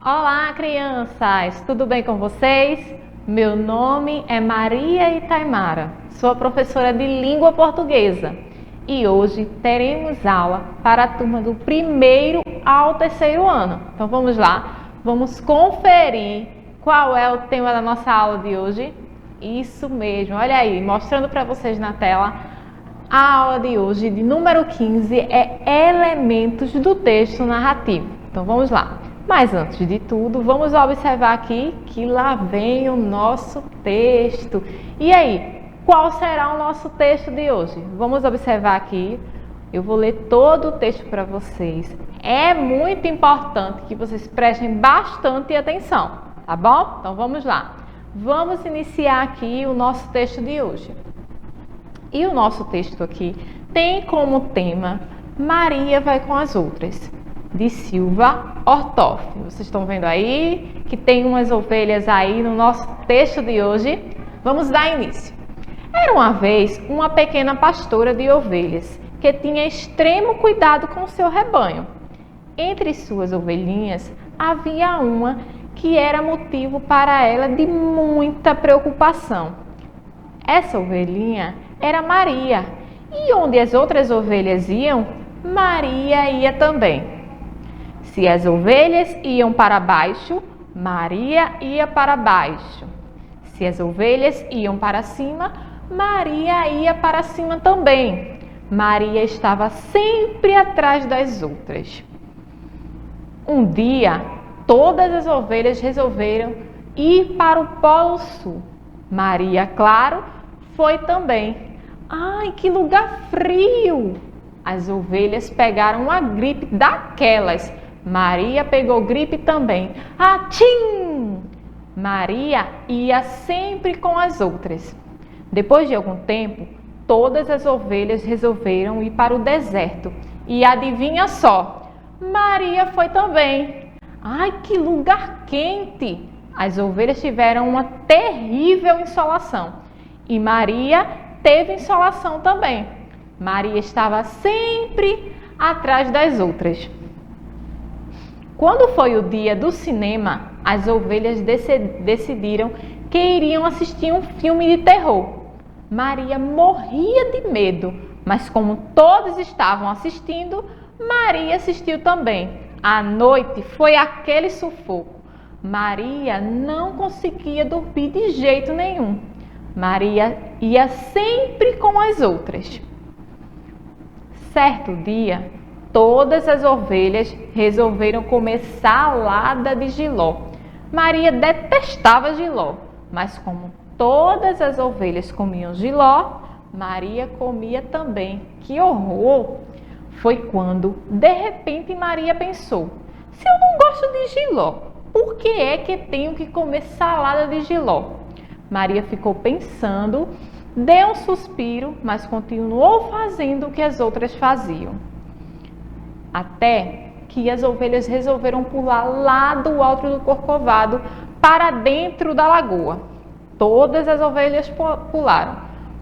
Olá, crianças! Tudo bem com vocês? Meu nome é Maria Itaimara, sou a professora de língua portuguesa e hoje teremos aula para a turma do primeiro ao terceiro ano. Então vamos lá, vamos conferir qual é o tema da nossa aula de hoje. Isso mesmo, olha aí, mostrando para vocês na tela. A aula de hoje, de número 15, é elementos do texto narrativo. Então vamos lá. Mas antes de tudo, vamos observar aqui que lá vem o nosso texto. E aí, qual será o nosso texto de hoje? Vamos observar aqui. Eu vou ler todo o texto para vocês. É muito importante que vocês prestem bastante atenção, tá bom? Então vamos lá. Vamos iniciar aqui o nosso texto de hoje. E o nosso texto aqui tem como tema Maria vai com as outras, de Silva Ortoff. Vocês estão vendo aí que tem umas ovelhas aí no nosso texto de hoje. Vamos dar início. Era uma vez uma pequena pastora de ovelhas que tinha extremo cuidado com o seu rebanho. Entre suas ovelhinhas havia uma que era motivo para ela de muita preocupação. Essa ovelhinha era Maria, e onde as outras ovelhas iam, Maria ia também. Se as ovelhas iam para baixo, Maria ia para baixo. Se as ovelhas iam para cima, Maria ia para cima também. Maria estava sempre atrás das outras. Um dia, todas as ovelhas resolveram ir para o Polo Sul. Maria, claro, foi também. Ai, que lugar frio! As ovelhas pegaram uma gripe daquelas. Maria pegou gripe também. Atchim! Maria ia sempre com as outras. Depois de algum tempo, todas as ovelhas resolveram ir para o deserto. E adivinha só, Maria foi também. Ai, que lugar quente! As ovelhas tiveram uma terrível insolação. E Maria teve insolação também. Maria estava sempre atrás das outras. Quando foi o dia do cinema, as ovelhas decidiram que iriam assistir um filme de terror. Maria morria de medo, mas como todos estavam assistindo, Maria assistiu também. À noite foi aquele sufoco. Maria não conseguia dormir de jeito nenhum. Maria ia sempre com as outras. Certo dia, todas as ovelhas resolveram comer salada de jiló. Maria detestava jiló, mas como todas as ovelhas comiam jiló, Maria comia também. Que horror! Foi quando, de repente, Maria pensou: se eu não gosto de jiló, por que é que tenho que comer salada de jiló? Maria ficou pensando, deu um suspiro, mas continuou fazendo o que as outras faziam. Até que as ovelhas resolveram pular lá do alto do Corcovado para dentro da lagoa. Todas as ovelhas pularam.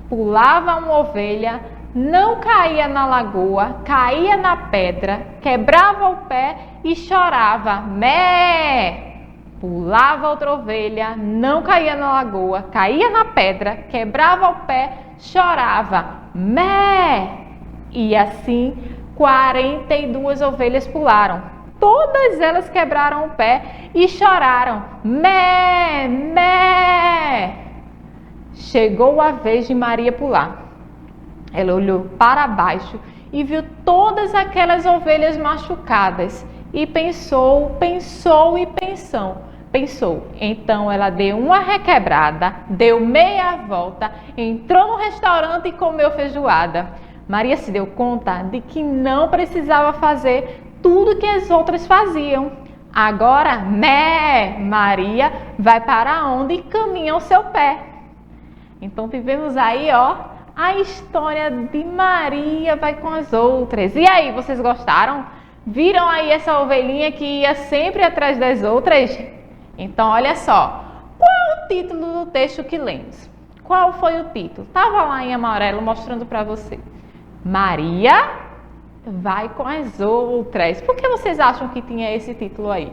Pulava uma ovelha, não caía na lagoa, caía na pedra, quebrava o pé e chorava. Mé! Pulava outra ovelha, não caía na lagoa, caía na pedra, quebrava o pé, chorava. Mé! E assim 42 ovelhas pularam. Todas elas quebraram o pé e choraram. Mé! Mé! Chegou a vez de Maria pular. Ela olhou para baixo e viu todas aquelas ovelhas machucadas e pensou. Então ela deu uma requebrada, deu meia volta, entrou no restaurante e comeu feijoada. Maria se deu conta de que não precisava fazer tudo que as outras faziam. Agora, Maria vai para onde caminha o seu pé. Então tivemos aí, a história de Maria vai com as outras. E aí, vocês gostaram? Viram aí essa ovelhinha que ia sempre atrás das outras? Então, olha só. Qual é o título do texto que lemos? Qual foi o título? Estava lá em amarelo mostrando para você. Maria vai com as outras. Por que vocês acham que tinha esse título aí?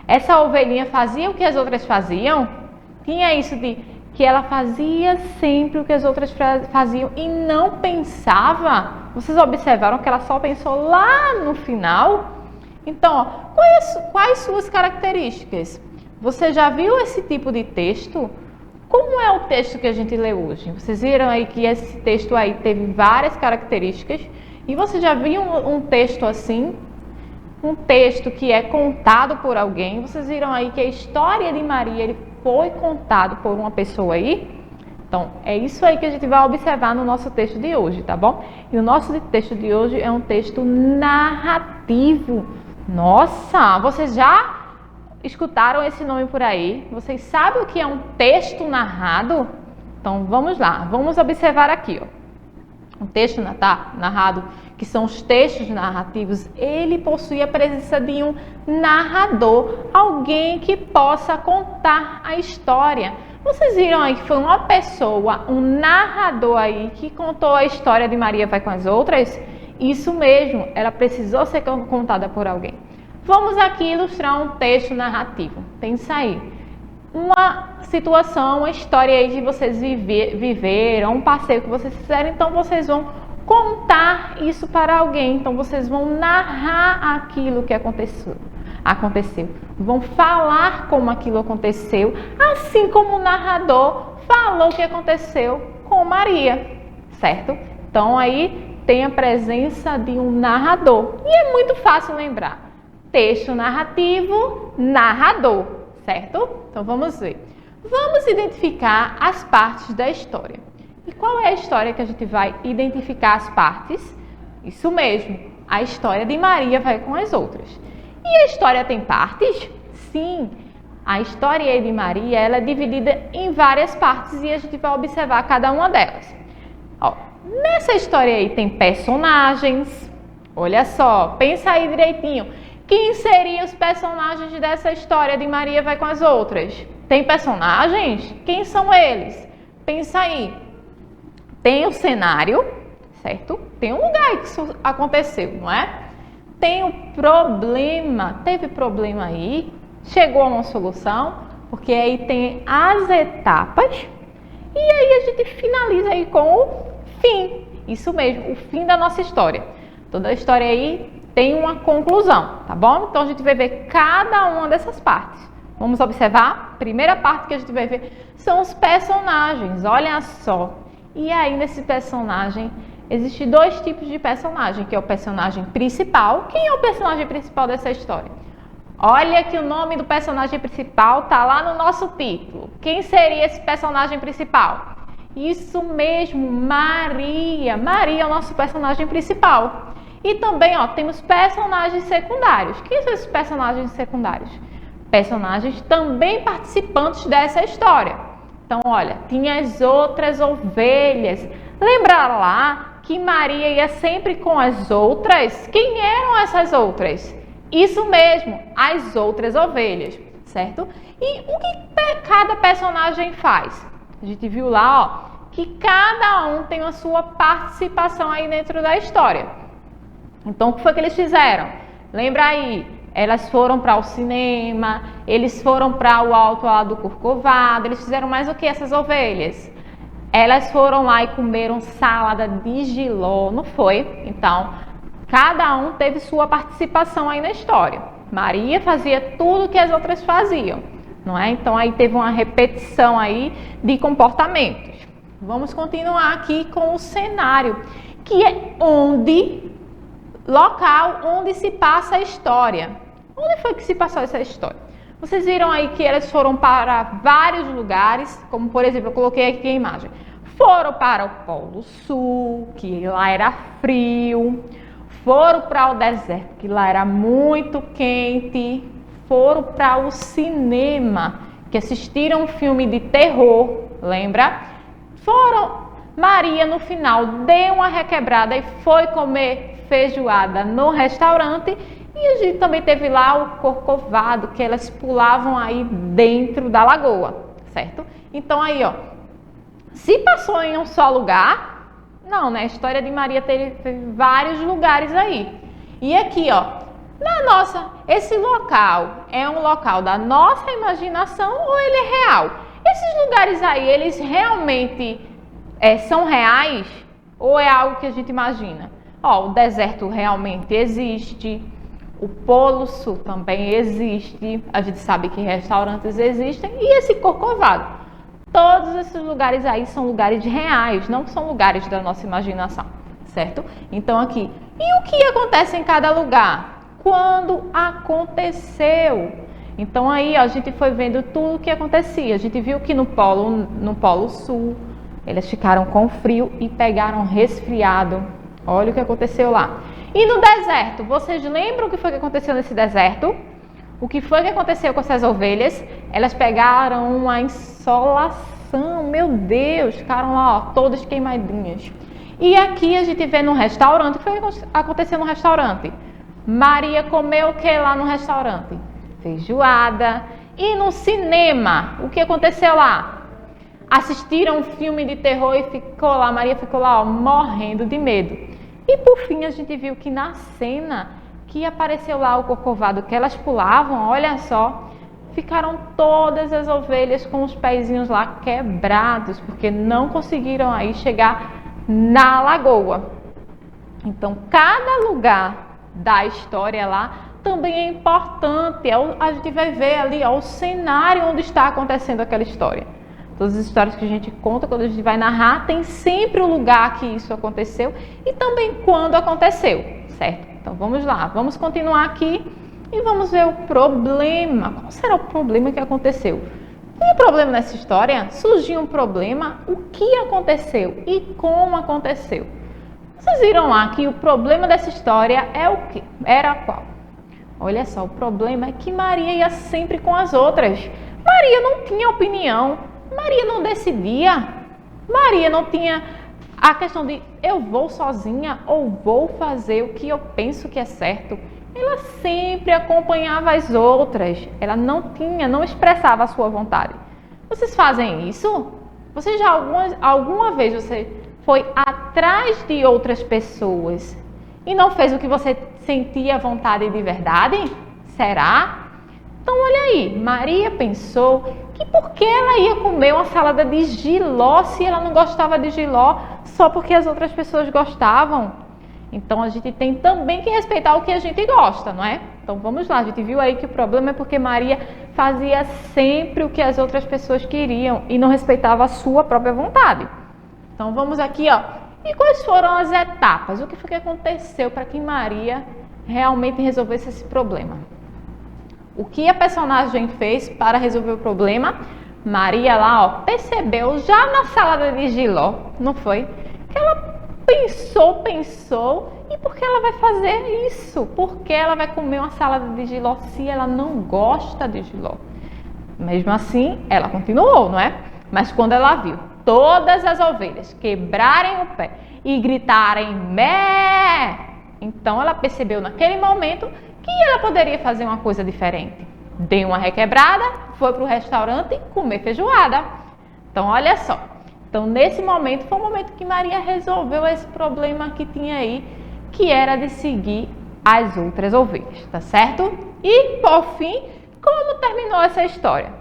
Essa ovelhinha fazia o que as outras faziam? Tinha isso de que ela fazia sempre o que as outras faziam e não pensava? Vocês observaram que ela só pensou lá no final? Então, ó, quais suas características? Você já viu esse tipo de texto? Como é o texto que a gente lê hoje? Vocês viram aí que esse texto aí teve várias características e você já viu um texto assim? Um texto que é contado por alguém? Vocês viram aí que a história de Maria ele foi contado por uma pessoa aí? Então, é isso aí que a gente vai observar no nosso texto de hoje, tá bom? E o nosso texto de hoje é um texto narrativo. Nossa, vocês já escutaram esse nome por aí? Vocês sabem o que é um texto narrado? Então, vamos lá. Vamos observar aqui, ó. Um texto narrado, que são os textos narrativos, ele possui a presença de um narrador, alguém que possa contar a história. Vocês viram aí que foi uma pessoa, um narrador aí, que contou a história de Maria vai com as outras? Isso mesmo, ela precisou ser contada por alguém. Vamos aqui ilustrar um texto narrativo. Pensa aí. Uma situação, uma história aí que vocês viveram, um passeio que vocês fizeram, então vocês vão contar isso para alguém. Então vocês vão narrar aquilo que aconteceu. Vão falar como aquilo aconteceu, assim como o narrador falou o que aconteceu com Maria, certo? Então aí tem a presença de um narrador. E é muito fácil lembrar. Texto narrativo, narrador, certo? Então vamos ver. Vamos identificar as partes da história. E qual é a história que a gente vai identificar as partes? Isso mesmo, a história de Maria vai com as outras. E a história tem partes? Sim, a história de Maria ela é dividida em várias partes e a gente vai observar cada uma delas. Ó, nessa história aí tem personagens. Olha só, pensa aí direitinho. Quem seriam os personagens dessa história de Maria vai com as outras? Tem personagens? Quem são eles? Pensa aí. Tem o cenário, certo? Tem um lugar que isso aconteceu, não é? Tem o problema. Teve problema aí? Chegou a uma solução? Porque aí tem as etapas. E aí a gente finaliza aí com o fim. Isso mesmo, o fim da nossa história. Toda a história aí tem uma conclusão, tá bom? Então a gente vai ver cada uma dessas partes. Vamos observar? A primeira parte que a gente vai ver são os personagens, olha só. E aí nesse personagem, existem dois tipos de personagem, que é o personagem principal. Quem é o personagem principal dessa história? Olha que o nome do personagem principal tá lá no nosso título. Quem seria esse personagem principal? Isso mesmo, Maria. Maria é o nosso personagem principal. E também, ó, temos personagens secundários. Quem são esses personagens secundários? Personagens também participantes dessa história. Então, olha, tinha as outras ovelhas. Lembra lá que Maria ia sempre com as outras? Quem eram essas outras? Isso mesmo, as outras ovelhas, certo? E o que cada personagem faz? A gente viu lá, ó, que cada um tem a sua participação aí dentro da história. Então, o que foi que eles fizeram? Lembra aí, elas foram para o cinema, eles foram para o alto lá do Corcovado, eles fizeram mais o que essas ovelhas? Elas foram lá e comeram salada de jiló, não foi? Então, cada um teve sua participação aí na história. Maria fazia tudo que as outras faziam, não é? Então, aí teve uma repetição aí de comportamentos. Vamos continuar aqui com o cenário, que é local onde se passa a história. Onde foi que se passou essa história? Vocês viram aí que elas foram para vários lugares, como por exemplo, eu coloquei aqui a imagem. Foram para o Polo Sul, que lá era frio. Foram para o deserto, que lá era muito quente. Foram para o cinema, que assistiram um filme de terror, lembra? Maria no final deu uma requebrada e foi comer feijoada no restaurante. E a gente também teve lá o Corcovado, que elas pulavam aí dentro da lagoa, certo? Então aí, ó, se passou em um só lugar, não, né? A história de Maria teve vários lugares aí. E aqui, ó, Esse local é um local da nossa imaginação ou ele é real? Esses lugares aí, eles realmente são reais ou é algo que a gente imagina? Ó, o deserto realmente existe, o Polo Sul também existe, a gente sabe que restaurantes existem e esse Corcovado. Todos esses lugares aí são lugares reais, não são lugares da nossa imaginação, certo? Então aqui, e o que acontece em cada lugar? Quando aconteceu? Então aí ó, a gente foi vendo tudo o que acontecia. A gente viu que no Polo Sul, eles ficaram com frio e pegaram resfriado. Olha o que aconteceu lá. E no deserto, vocês lembram o que foi que aconteceu nesse deserto? O que foi que aconteceu com essas ovelhas? Elas pegaram uma insolação, meu Deus, ficaram lá ó, todas queimadinhas. E aqui a gente vê no restaurante, o que foi que aconteceu no restaurante? Maria comeu o que lá no restaurante? Feijoada. E no cinema, o que aconteceu lá? Assistiram um filme de terror e Maria ficou lá ó, morrendo de medo. E por fim a gente viu que na cena que apareceu lá o Corcovado que elas pulavam, olha só, ficaram todas as ovelhas com os pezinhos lá quebrados, porque não conseguiram aí chegar na lagoa. Então cada lugar da história lá também é importante. A gente vai ver ali ó, o cenário onde está acontecendo aquela história. Todas as histórias que a gente conta, quando a gente vai narrar, tem sempre o lugar que isso aconteceu e também quando aconteceu, certo? Então vamos lá, vamos continuar aqui e vamos ver o problema. Qual será o problema que aconteceu? Tem um problema nessa história? Surgiu um problema? O que aconteceu e como aconteceu? Vocês viram lá que o problema dessa história é o quê? Era qual? Olha só, o problema é que Maria ia sempre com as outras. Maria não tinha opinião. Maria não decidia. Maria não tinha a questão de eu vou sozinha ou vou fazer o que eu penso que é certo. Ela sempre acompanhava as outras. Ela não expressava a sua vontade. Vocês fazem isso? Você já alguma vez você foi atrás de outras pessoas e não fez o que você sentia vontade de verdade? Será? Então olha aí, Maria pensou que por que ela ia comer uma salada de jiló se ela não gostava de jiló só porque as outras pessoas gostavam? Então a gente tem também que respeitar o que a gente gosta, não é? Então vamos lá, a gente viu aí que o problema é porque Maria fazia sempre o que as outras pessoas queriam e não respeitava a sua própria vontade. Então vamos aqui, ó. E quais foram as etapas? O que foi que aconteceu para que Maria realmente resolvesse esse problema? O que a personagem fez para resolver o problema? Maria lá, ó, percebeu já na salada de jiló, não foi? Que ela pensou, e por que ela vai fazer isso? Por que ela vai comer uma salada de jiló se ela não gosta de jiló? Mesmo assim, ela continuou, não é? Mas quando ela viu todas as ovelhas quebrarem o pé e gritarem mé, então ela percebeu naquele momento que ela poderia fazer uma coisa diferente. Deu uma requebrada, foi para o restaurante comer feijoada. Então, olha só. Então, nesse momento, foi o momento que Maria resolveu esse problema que tinha aí, que era de seguir as outras ovelhas, tá certo? E, por fim, como terminou essa história?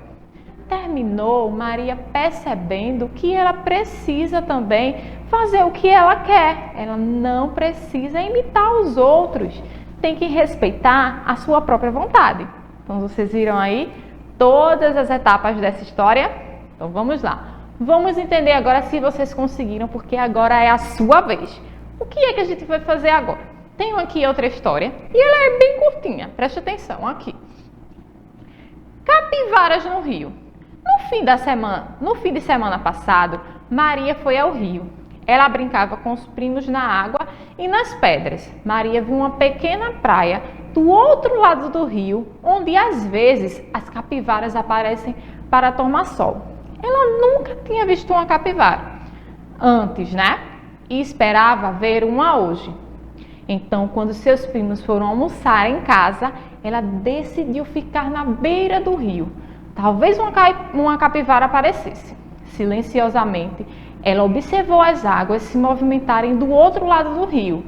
Terminou Maria percebendo que ela precisa também fazer o que ela quer. Ela não precisa imitar os outros. Tem que respeitar a sua própria vontade. Então, vocês viram aí todas as etapas dessa história? Então, vamos lá. Vamos entender agora se vocês conseguiram, porque agora é a sua vez. O que é que a gente vai fazer agora? Tenho aqui outra história e ela é bem curtinha. Preste atenção aqui. Capivaras no rio. No fim de semana passado, Maria foi ao rio. Ela brincava com os primos na água e nas pedras. Maria viu uma pequena praia do outro lado do rio, onde às vezes as capivaras aparecem para tomar sol. Ela nunca tinha visto uma capivara antes, né? E esperava ver uma hoje. Então, quando seus primos foram almoçar em casa, ela decidiu ficar na beira do rio. Talvez uma capivara aparecesse. Silenciosamente, ela observou as águas se movimentarem do outro lado do rio.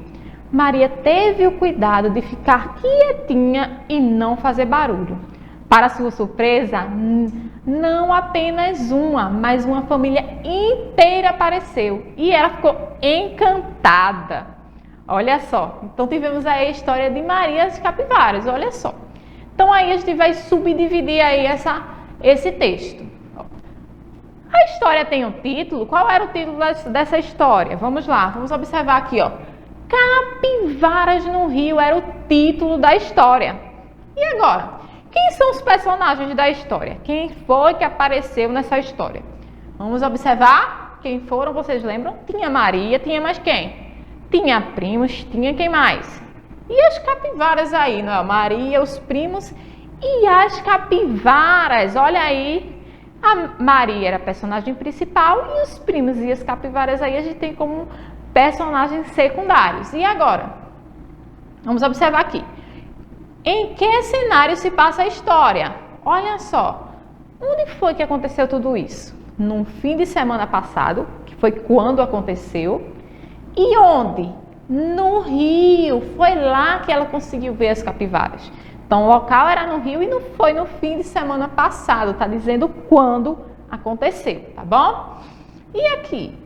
Maria teve o cuidado de ficar quietinha e não fazer barulho. Para sua surpresa, não apenas uma, mas uma família inteira apareceu e ela ficou encantada. Olha só, então tivemos aí a história de Maria e as capivaras, olha só. Então aí a gente vai subdividir aí esse texto. A história tem um título, qual era o título dessa história? Vamos lá, vamos observar aqui, ó. Capivaras no Rio era o título da história. E agora? Quem são os personagens da história? Quem foi que apareceu nessa história? Vamos observar quem foram, vocês lembram? Tinha Maria, tinha mais quem? Tinha primos, tinha quem mais? E as capivaras aí, não é? Maria, os primos e as capivaras. Olha aí, a Maria era a personagem principal e os primos e as capivaras aí a gente tem como personagens secundários. E agora? Vamos observar aqui. Em que cenário se passa a história? Olha só, onde foi que aconteceu tudo isso? Num fim de semana passado, que foi quando aconteceu. E onde? No Rio. Foi lá que ela conseguiu ver as capivaras. Então, o local era no Rio e não foi no fim de semana passado. Está dizendo quando aconteceu, tá bom? E aqui?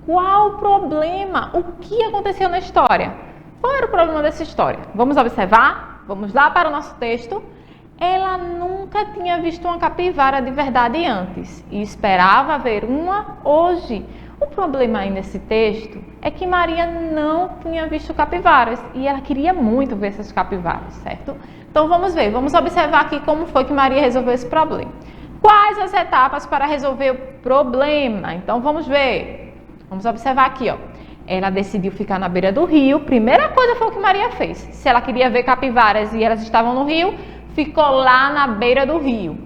Qual o problema? O que aconteceu na história? Qual era o problema dessa história? Vamos observar? Vamos lá para o nosso texto. Ela nunca tinha visto uma capivara de verdade antes e esperava ver uma hoje. O problema aí nesse texto é que Maria não tinha visto capivaras e ela queria muito ver essas capivaras, certo? Então vamos ver, vamos observar aqui como foi que Maria resolveu esse problema. Quais as etapas para resolver o problema? Então vamos ver. Vamos observar aqui, ó. Ela decidiu ficar na beira do rio. Primeira coisa foi o que Maria fez. Se ela queria ver capivaras e elas estavam no rio, ficou lá na beira do rio.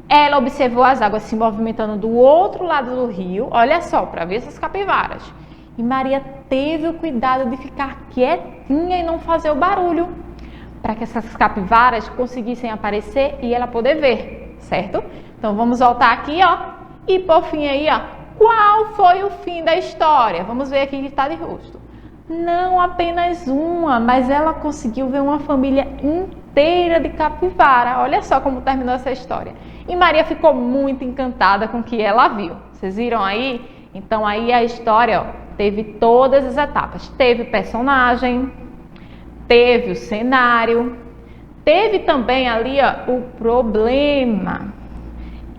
Ela observou as águas se movimentando do outro lado do rio, olha só, para ver essas capivaras. E Maria teve o cuidado de ficar quietinha e não fazer o barulho, para que essas capivaras conseguissem aparecer e ela poder ver, certo? Então vamos voltar aqui, ó, e por fim aí, ó. Qual foi o fim da história? Vamos ver aqui que está de rosto. Não apenas uma, mas ela conseguiu ver uma família inteira de capivara. Olha só como terminou essa história. E Maria ficou muito encantada com o que ela viu. Vocês viram aí? Então aí a história, ó, teve todas as etapas. Teve personagem, teve o cenário, teve também ali, ó, o problema.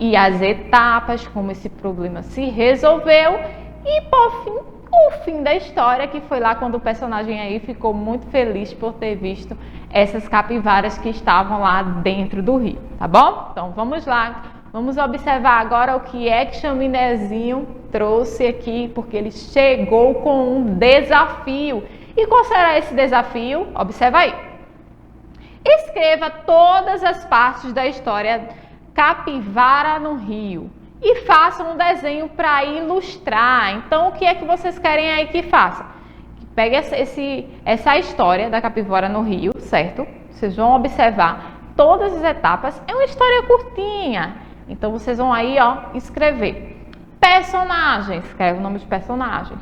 E as etapas, como esse problema se resolveu. E por fim, o fim da história, que foi lá quando o personagem aí ficou muito feliz por ter visto essas capivaras que estavam lá dentro do rio, tá bom? Então vamos lá, vamos observar agora o que é que Chaminézinho trouxe aqui, porque ele chegou com um desafio. E qual será esse desafio? Observa aí. Escreva todas as partes da história Capivara no Rio e faça um desenho para ilustrar. Então, o que é que vocês querem aí que faça? Pegue essa história da capivara no Rio, certo? Vocês vão observar todas as etapas. É uma história curtinha. Então, vocês vão aí, ó, escrever. Personagens, escreve o nome de personagens.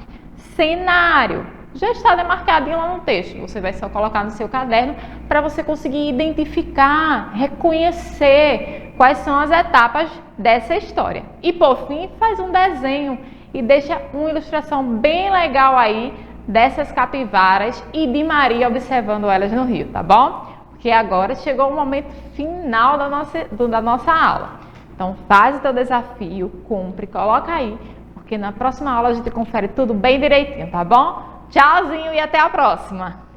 Cenário, já está demarcadinho lá no texto. Você vai só colocar no seu caderno para você conseguir identificar, reconhecer quais são as etapas dessa história. E por fim, faz um desenho e deixa uma ilustração bem legal aí dessas capivaras e de Maria observando elas no rio, tá bom? Porque agora chegou o momento final da nossa aula. Então faz o teu desafio, cumpre, coloca aí, porque na próxima aula a gente confere tudo bem direitinho, tá bom? Tchauzinho e até a próxima!